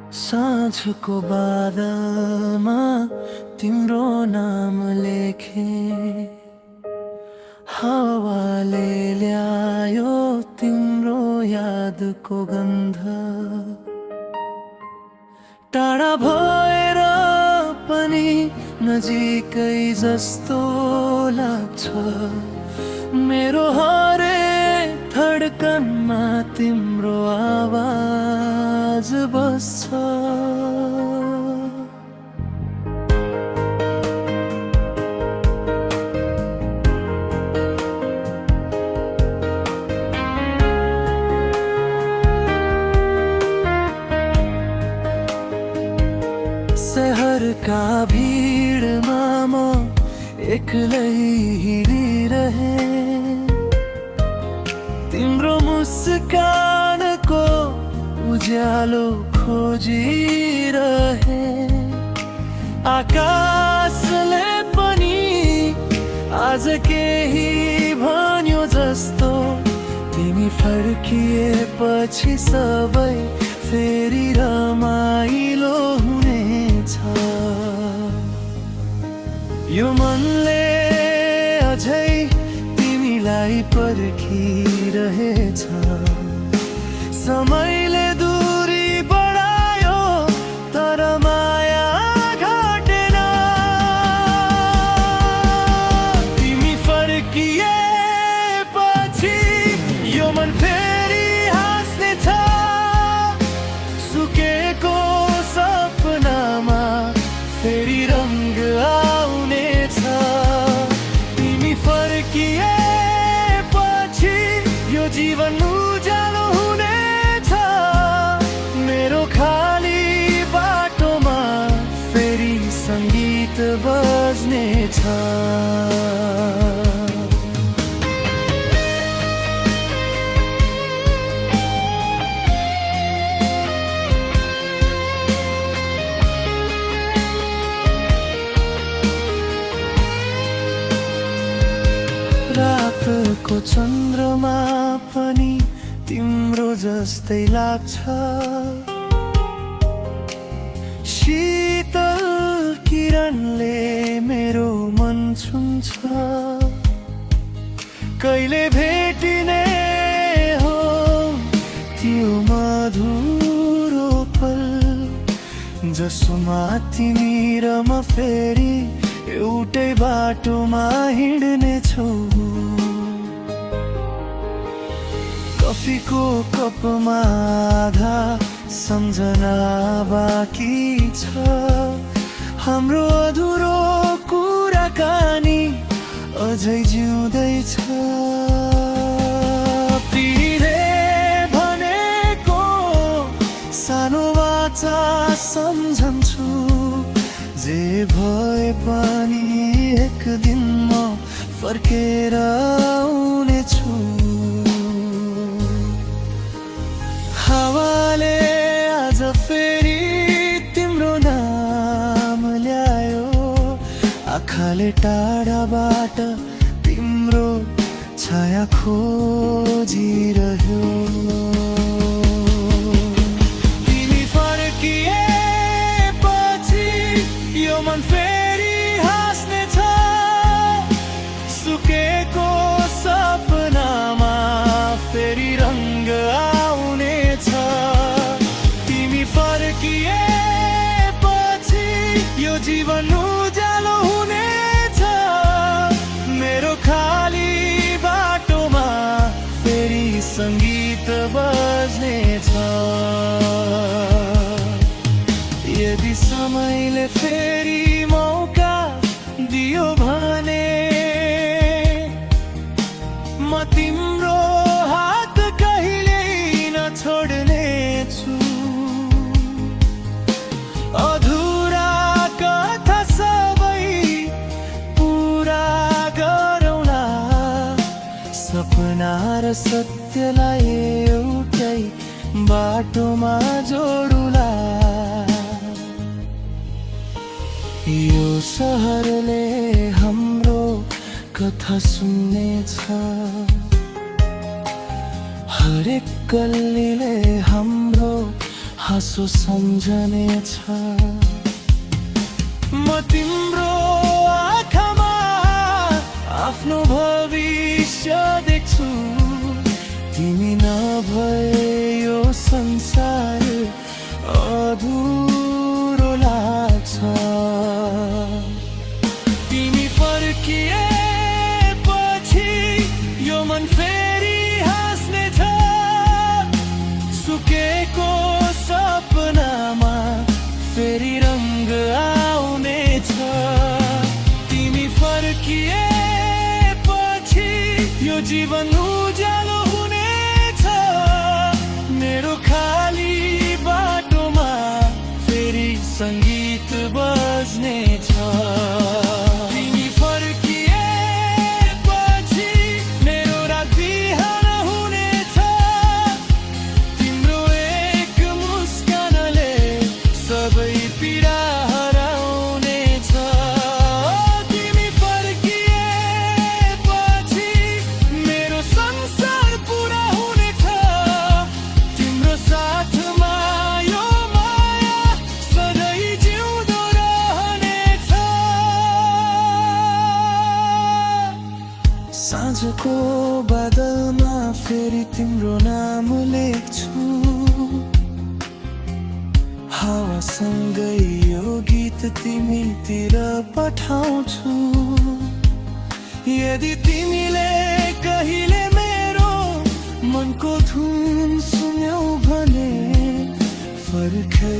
साँझको बादलमा तिम्रो नाम लेखे, हावाले ल्यायो तिम्रो यादको गन्ध। टाढा भएर पनि नजिकै जस्तो लाग्छ, मेरो हरेक धड्कनमा तिम्रो आवाज बस्छ। शहरका भिडमा म एक्लै हिँडिरहे, तिम्रो मुस्कानको उज्यालो खोजिरहे। आकाशले पनि आज केही भन्यो जस्तो, तिमी फर्किएपछि सबै फेरि रमाइलो हुनेछ। यो मनले अझै तिमीलाई पर्खिरहेछ। समयले दूरी बढायो तर माया घटेन। तिमी फर्किएपछि यो मन फेरि हाँस्नेछ। सुकेको सपनामा फेरि रङ्ग आउनेछ। तिमी फर्किएपछि यो जीवन उज्यालो हुनेछ। मेरो खाली बाटोमा फेरि सङ्गीत बज्नेछ। रातको चन्द्रमा पनि तिम्रो जस्तै लाग्छ। शीतल किरणले मेरो मन छुन्छ। कहिले भेटिने हो त्यो मधुरो पल, जसमा तिमी र म फेरि एउटै बाटोमा हिँड्नेछौ। कफीको कपमा आधा सम्झना बाँकी छ। हाम्रो अधुरो कुराकानी अझै जिउँदैछ। प्रियले भनेको सानो वाचा सम्झन्छु। जे भए पनि एक दिन म फर्केर आउनेछु। हावाले आज फेरि तिम्रो नाम ल्यायो। आँखाले टाढाबाट तिम्रो छाया खोजिरह्यो। तिमी फर्किएपछि यो मन फेरि हाँस्नेछ। सुकेको सपनामा फेरि रङ्ग आउनेछ। तिमी फर्किएपछि यो जीवन उज्यालो हुनेछ। मेरो खाली बाटोमा फेरि सङ्गीत बज्नेछ। यदि समयले फेरि मौका दियो भने म तिम्रो हात कहिल्यै नछोड्नेछु। अधुरा कथा सबै पुरा गरौँला। सपना र सत्यलाई एउटै बाटोमा जोडुला। यो सहरले हाम्रो कथा सुन्नेछ। हरेक गल्लीले हाम्रो हाँसो सम्झनेछ म तिम्रो आँखामा आफ्नो भविष्य देख्छु तिमी नभए यो संसार अधुरो लाग्छ तिमी फर्किएपछि यो मन फेरि हाँस्नेछ सुकेको सपनामा फेरि रङ्ग आउनेछ तिमी फर्किएपछि यो जीवन उज्यालो हुनेछ मेरो खाली बाटोमा फेरि सङ्गीत बज्नेछ तिमी फर्किएपछि मेरो रात बिहान हुनेछ तिम्रो एक मुस्कानले सबै पीडा हराउनेछ तिमी फर्किएपछि मेरो संसार पुरा हुनेछ तिम्रो साथमा यो माया सधैँ जिउँदो रहनेछ साँझको बादलमा फेरि तिम्रो नाम लेख्छु हावासँगै यो गीत तिमीतिर पठाउँछु यदि तिमीले कहिले मेरो मनको धुन सुन्यौ भने फर्कै